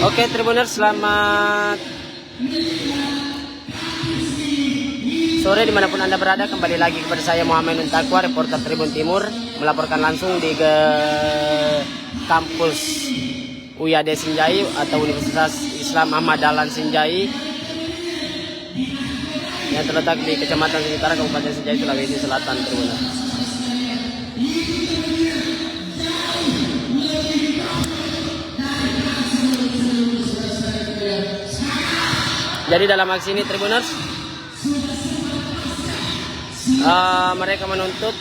Oke Tribuners, selamat sore dimanapun Anda berada. Kembali lagi kepada saya Muhammad Nuntakwa, reporter Tribun Timur, melaporkan langsung di kampus UIAD Sinjai atau Universitas Islam Ahmad Dahlan Sinjai yang terletak di Kecamatan Singitara, Kabupaten Sinjai, Sulawesi Selatan, Tribuners. Jadi dalam aksi ini Tribuners, mereka menuntut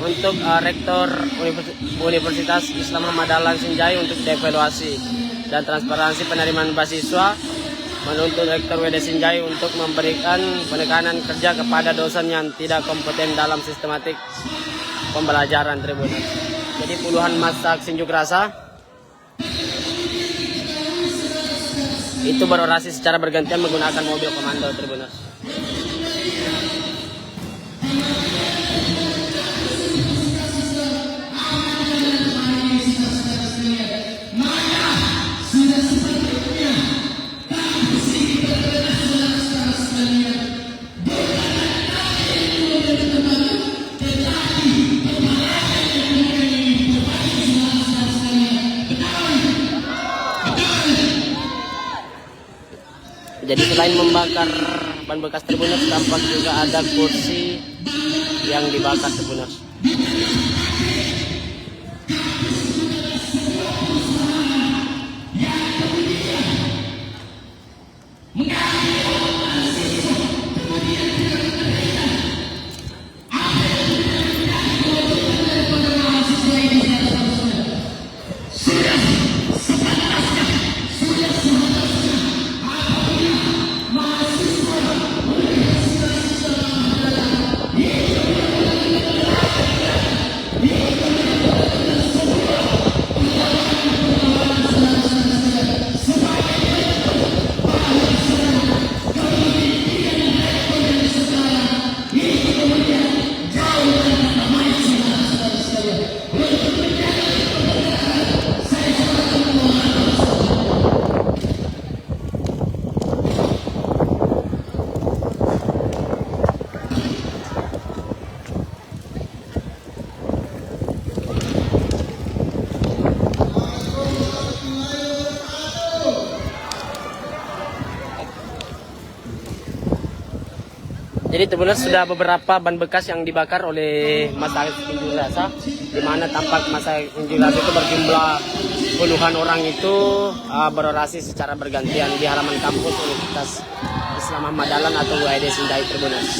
untuk Rektor Universitas Islam Ahmad Dahlan Sinjai untuk dievaluasi dan transparansi penerimaan mahasiswa, menuntut Rektor WD Sinjai untuk memberikan penekanan kerja kepada dosen yang tidak kompeten dalam sistematik pembelajaran, Tribuners. Jadi puluhan massa aksi unjuk rasa itu berorasi secara bergantian menggunakan mobil komando, Tribuners. Jadi selain membakar ban bekas, Tribuners, tampak juga ada kursi yang dibakar, Tribuners. Jadi Tribuners, sudah beberapa ban bekas yang dibakar oleh massa unjuk rasa, di mana tampak massa unjuk rasa itu berjumlah puluhan orang itu berorasi secara bergantian di halaman kampus Universitas Islam Ahmad Dahlan atau UIAD Sinjai, Tribuners.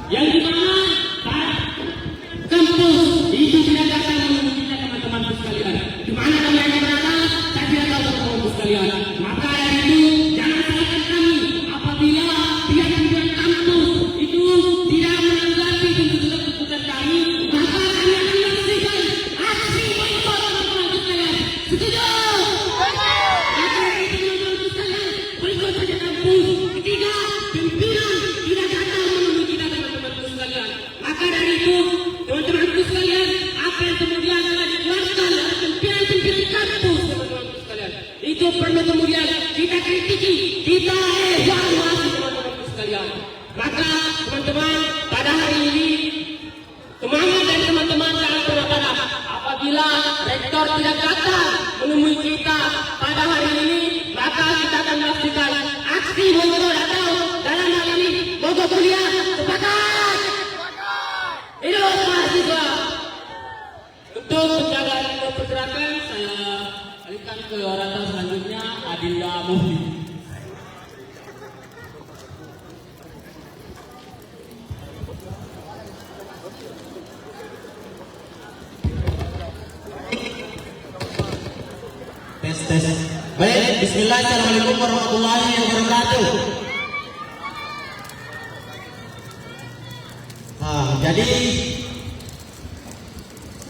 Yang dimana kampus itu tidak datang menunjukkan teman-teman sekalian. Dimana kami akan berada, saya tidak tahu teman-teman sekalian. Maka dari itu jangan salahkan kami apabila pihak pimpinan kampus itu tidak menanggapi tuntutan kami. Maka kami akan menyaksikan aksi boykot teman-teman sekalian. Setuju? Maka dari itu teman-teman sekalian, boykot saja kampus. Ketiga, pimpinan tidak datang memenuhi kita teman-teman sekalian. Maka dari itu teman-teman sekalian, apa yang kemudian telah dikeluarkan oleh pimpinan kampus teman-teman sekalian, itu perlu kemudian kita kritiki, kita evaluasi teman-teman sekalian. Maka teman-teman, pada hari ini semangat dari teman-teman sangat berharap apabila rektor tidak datang menemui kita pada hari ini, maka kita akan melakukan aksi boykot atau dalam hal ini mogok kuliah. Sepakat? Hidup mahasiswa. Untuk menjaga pergerakan, saya alihkan ke orator selanjutnya, Adinda Muhdi. Tes. Baik, bismillah, assalamualaikum warahmatullahi wabarakatuh. Jadi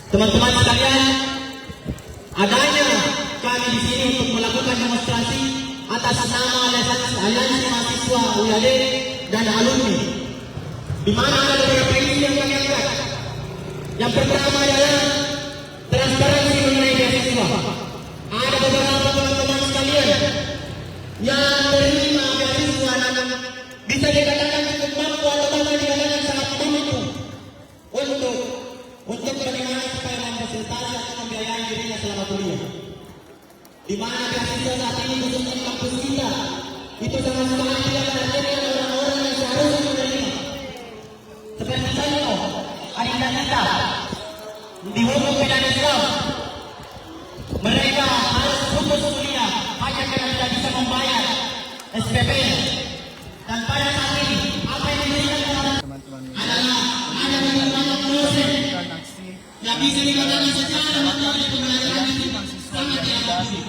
teman-teman sekalian, adanya kami di sini untuk melakukan demonstrasi atas nama Aliansi Mahasiswa UIAD dan alumni, di mana ada beberapa isu yang kami angkat. Yang pertama adalah transparansi mengenai beasiswa. Ada beberapa teman-teman sekalian yang menerima beasiswa dan bisa dikatakan cukup mampu atau bahkan dikatakan sangat mampu untuk bagaimana supaya memfasilitasi atau membiayai dirinya selama kuliah. Di mana beasiswa saat ini khususnya kampus kita itu sama sekali tidak terjadi orang-orang yang seharusnya menerima. Seperti contoh, adik-adik kita di hukum pidana Islam, mereka harus putus kuliah hanya karena tidak bisa membayar SPP. Dan pada saat ini apa yang diberikan teman-teman adalah ada beberapa dosen yang bisa dikatakan secara materi pembelajaran itu sangat diawasi.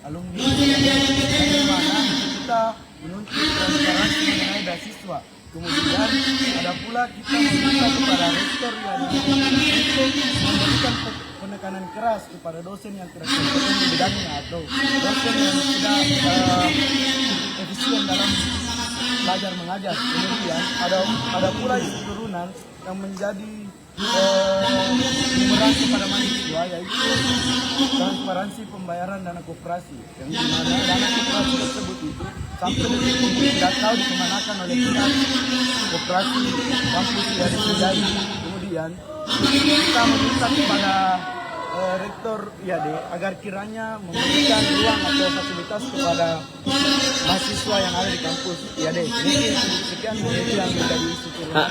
Alumni bagaimana kita menuntut transparansi mengenai beasiswa. Kemudian ada pula kita meminta kepada rektor yang memberikan penekanan keras kepada dosen yang tidak kompeten di bidangnya atau dosen yang tidak efisien dalam belajar mengajar. Kemudian ada pula isu turunan yang menjadi bumerang kepada mahasiswa, yaitu transparansi pembayaran dana koperasi, yang dimana dana koperasi tersebut itu sampai detik ini tidak tahu dikemanakan oleh pihak koperasi kampus dari Sejai. Kemudian kita meminta kepada rektor IAD agar kiranya memberikan ruang atau fasilitas kepada mahasiswa yang ada di kampus IAD. Ini sekian yang menjadi isu turunan.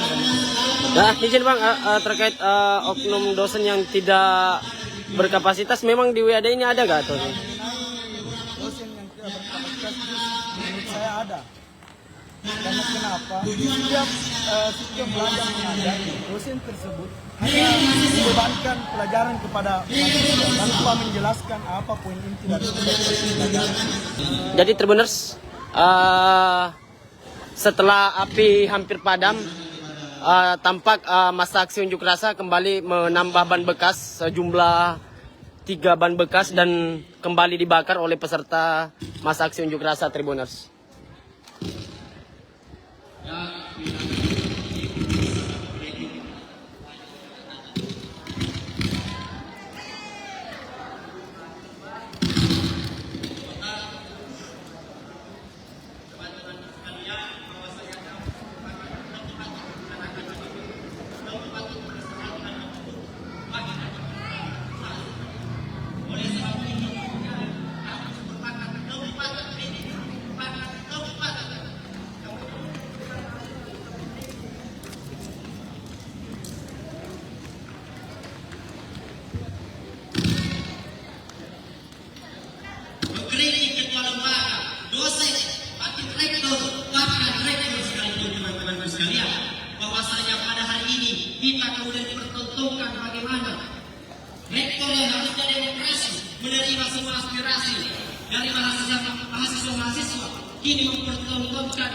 Nah, izin Bang, terkait oknum dosen yang tidak berkapasitas, memang di WAD ini ada nggak tuh? Dosen yang tidak berkapasitas menurut saya ada. Karena kenapa? Setiap belajar mengajar, dosen tersebut hanya membebankan pelajaran kepada mahasiswa tanpa menjelaskan apa poin inti dari pelajaran. Jadi Tribuners, setelah api hampir padam, tampak masa aksi unjuk rasa kembali menambah ban bekas sejumlah 3 ban bekas dan kembali dibakar oleh peserta masa aksi unjuk rasa Tribuners. rektor, bahkan rektor sekalipun teman-teman sekalian, bahwasanya pada hari ini kita kemudian dipertontonkan bagaimana rektor yang harusnya demokrasi menerima semua aspirasi dari mahasiswa kini mempertontonkan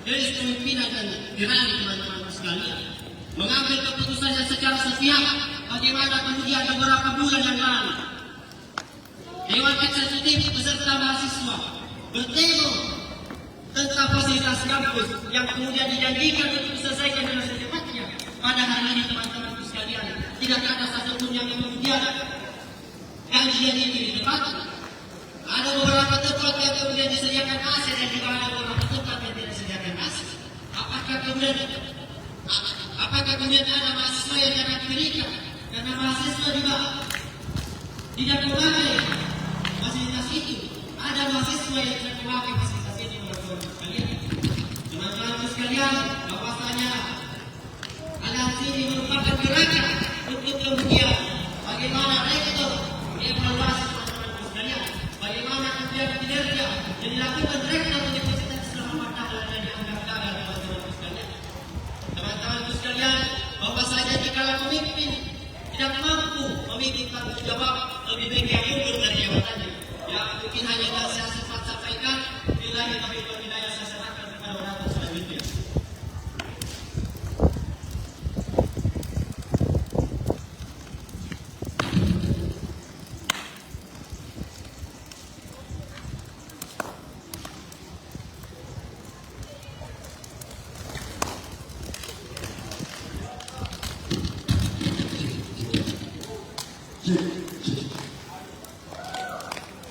dari pimpinan dan berani teman-teman sekalian mengambil keputusan yang secara sepihak. Bagaimana kemudian beberapa bulan yang lalu Dewan Eksekutif beserta mahasiswa bertemu tentang fasilitas kampus yang kemudian dijanjikan untuk diselesaikan dengan secepatnya. Pada hari ini teman-teman sekalian, tidak ada satupun yang kemudian janjian ini ditepati. Ada beberapa tempat yang kemudian disediakan AC dan juga ada beberapa tempat yang tidak disediakan AC. Apakah kemudian ada mahasiswa yang dapat diberikan? Karena mahasiswa juga tidak memakai fasilitas itu. Ada mahasiswa yang tidak memakai fasilitas itu, teman-teman sekalian. Teman-teman sekalian, bahwasanya aliansi ini merupakan gerakan untuk kemudian bagaimana rektor evaluasi teman-teman sekalian, bagaimana kemudian kinerja yang dilakukan rektor Universitas Islam Ahmad Dahlan dan dianggap gagal, teman-teman sekalian. Teman-teman sekalian, bahwasanya jika pemimpin tidak mampu memiliki tanggung jawab, lebih baik yang mundur dari jabatannya. Ya, mungkin hanya saya sempat sampaikan. Bila kita berhidayah, saya serahkan kepada orang selanjutnya.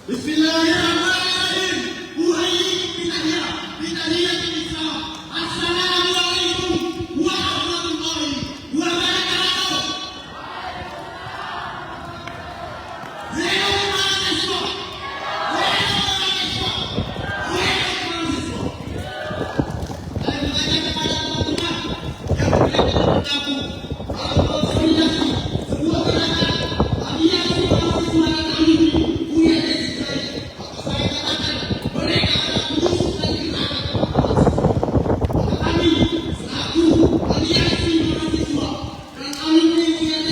Bismillahirrahmanirrahim. Bitahiyatil Islam. Assalamualaikum warahmatullahi wabarakatuh. Mahasiswa. Saya bertanya kepada teman-teman yang berada di bergabung konsolidasi sebuah gerakan aliansi mahasiswa dan alumni UIAD. Saya katakan mereka adalah musuh dan gerakan mahasiswa. Kami selaku aliansi mahasiswa dan alumni UIAD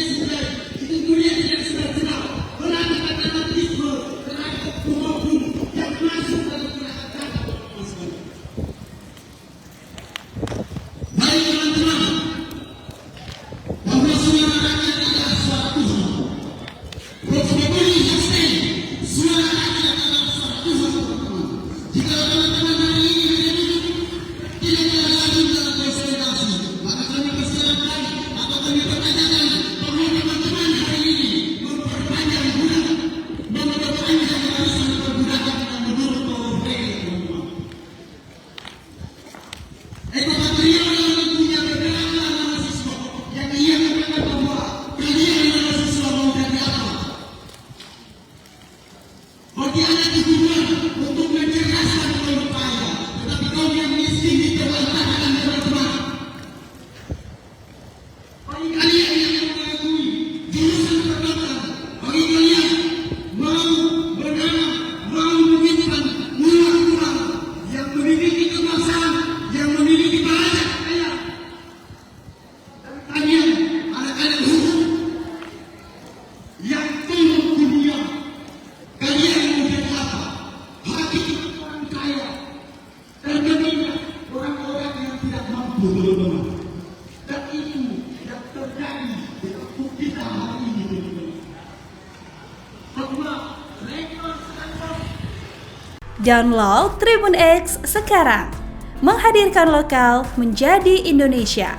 itu kemudian tidak senang melakukan anarkisme terhadap pemabuk yang masuk dalam gerakan mahasiswa. Baik teman-teman, bahwa suara rakyat adalah suara Tuhan. Profesori Hussein, suara rakyat adalah suara Tuhan, teman-teman. Jika teman-teman hari ini tidak ada lagi dalam konsolidasi, maka kami persilakan atau kami pertanyakan bahwa teman-teman hari ini memperpanjang bulan, memperpanjang barisan perbudakan dan menurut bahwa mereka, teman-teman. Ekopatria yang punya beberapa mahasiswa yang ia katakan bahwa kalian mahasiswa mau dari apa? Bagi anak tujuan untuk mencerdaskan kaum berupaya, tetapi kaum yang miskin diterlantarkan teman-teman. Bagi kalian yang mengakui jurusan kedokteran, bagi kalian mau menanam, mau meminjam murah-murah yang memiliki kemasan, yang memiliki banyak kaya. Kalian anak-anak hukum yang turun dunia, kalian mau jadi apa? Hakim orang kaya dan tentunya orang-orang yang tidak mampu, teman-teman. Dan itu yang terjadi di waktu kita hari ini, teman-teman. Bahwa rektor sedang Download Tribun X sekarang, menghadirkan lokal menjadi Indonesia.